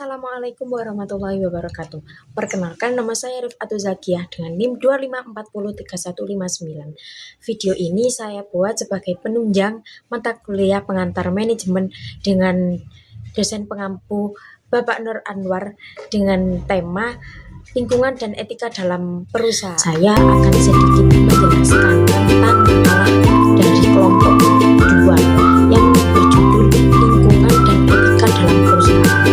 Assalamualaikum warahmatullahi wabarakatuh. Perkenalkan, nama saya Rifatu Zakiah dengan NIM 254031159. Video ini saya buat sebagai penunjang mata kuliah pengantar manajemen dengan dosen pengampu Bapak Nur Anwar dengan tema lingkungan dan etika dalam perusahaan. Saya akan sedikit menjelaskan tentang masalah dari kelompok 2 yang berjudul lingkungan dan etika dalam perusahaan.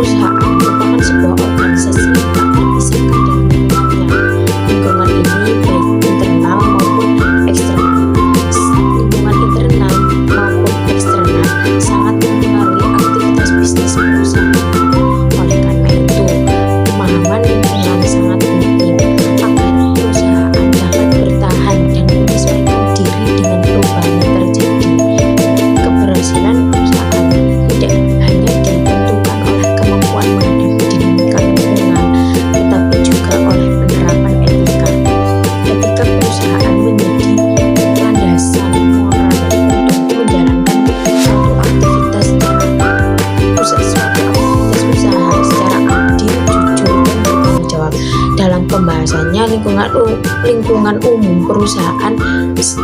Perusahaan merupakan sebuah organisasi yang tak terpisahkan dari lingkungannya. Lingkungan ini baik internal maupun eksternal. Lingkungan internal maupun eksternal sangat mempengaruhi aktivitas bisnis perusahaan. Oleh karena itu, pemahaman lingkungan sangat penting agar perusahaan dapat bertahan dan menyesuaikan diri dengan perubahan yang terjadi. Keberhasilan perusahaan tidak hanya ditentukan oleh kemampuan menghadapi dinamika lingkungan, tetapi juga oleh penerapan etika. Etika perusahaan menjadi landasan moral untuk menjalankan suatu aktivitas usaha secara adil, jujur, dan bertanggung jawab. Dalam pembahasannya, lingkungan umum perusahaan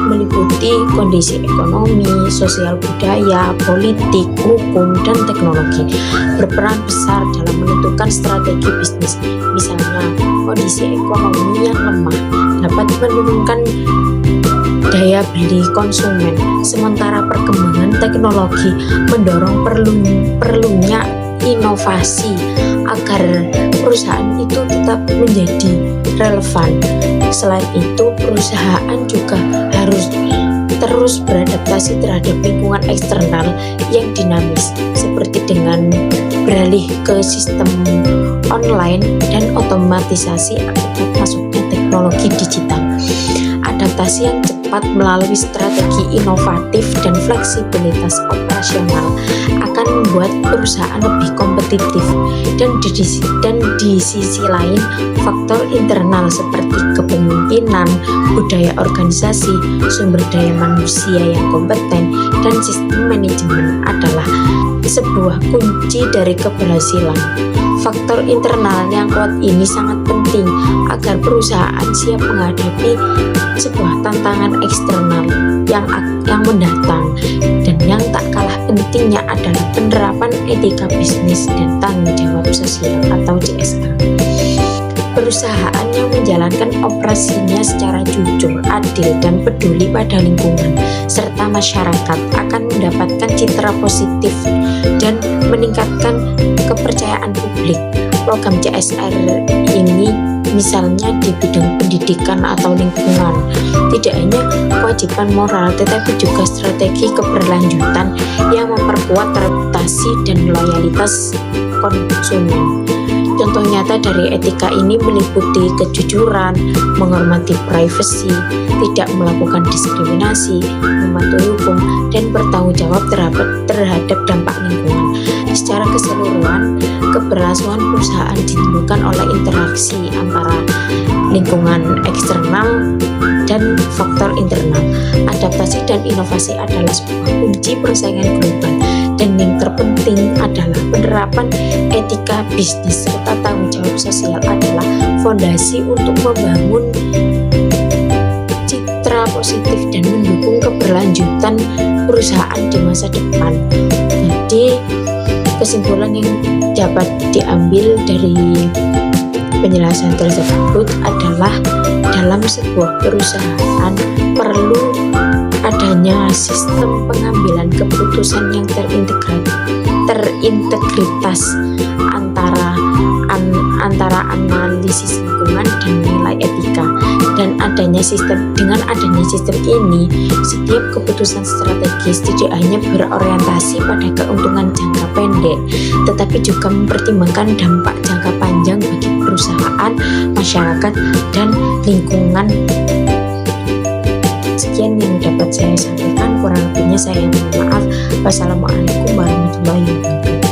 meliputi kondisi ekonomi, sosial budaya, politik, hukum, dan teknologi berperan besar dalam menentukan strategi bisnis. Misalnya, kondisi ekonomi yang lemah dapat menurunkan daya beli konsumen, sementara perkembangan teknologi mendorong perlunya inovasi agar perusahaan itu tetap menjadi relevan. Selain itu, perusahaan juga harus terus beradaptasi terhadap lingkungan eksternal yang dinamis, seperti dengan beralih ke sistem online dan otomatisasi akibat masuknya teknologi digital. Adaptasi yang cepat melalui strategi inovatif dan fleksibilitas operasional akan membuat perusahaan lebih kompetitif, dan di sisi lain faktor internal seperti kepemimpinan, budaya organisasi, sumber daya manusia yang kompeten, dan sistem manajemen adalah sebuah kunci dari keberhasilan. Faktor internal yang kuat ini sangat penting agar perusahaan siap menghadapi sebuah tantangan eksternal yang mendatang, dan yang tak kalah pentingnya adalah penerapan etika bisnis dan tanggung jawab sosial atau CSR. Perusahaan yang menjalankan operasinya secara jujur, adil, dan peduli pada lingkungan serta masyarakat akan mendapatkan citra positif dan meningkatkan kepercayaan publik. Program CSR ini misalnya di bidang pendidikan atau lingkungan tidak hanya kewajiban moral, tetapi juga strategi keberlanjutan yang memperkuat reputasi dan loyalitas konsumen. Contoh nyata dari etika ini meliputi kejujuran, menghormati privasi, tidak melakukan diskriminasi, mematuhi hukum, dan bertanggung jawab terhadap dampak lingkungan. Secara keseluruhan, keberlangsungan perusahaan ditentukan oleh interaksi antara lingkungan eksternal dan faktor internal. Adaptasi dan inovasi adalah sebuah kunci persaingan global, dan yang terpenting adalah penerapan etika bisnis serta tanggung jawab sosial adalah fondasi untuk membangun citra positif dan mendukung keberlanjutan perusahaan di masa depan. Jadi, kesimpulan yang dapat diambil dari penjelasan tersebut adalah dalam sebuah perusahaan perlu adanya sistem pengambilan keputusan yang terintegritas antara analisis lingkungan dan nilai etika. Dan dengan adanya sistem ini, setiap keputusan strategis tidak hanya berorientasi pada keuntungan jangka pendek, tetapi juga mempertimbangkan dampak jangka panjang bagi perusahaan, masyarakat, dan lingkungan. Sekian yang dapat saya sampaikan, kurang lebihnya saya mohon maaf. Wassalamualaikum warahmatullahi wabarakatuh.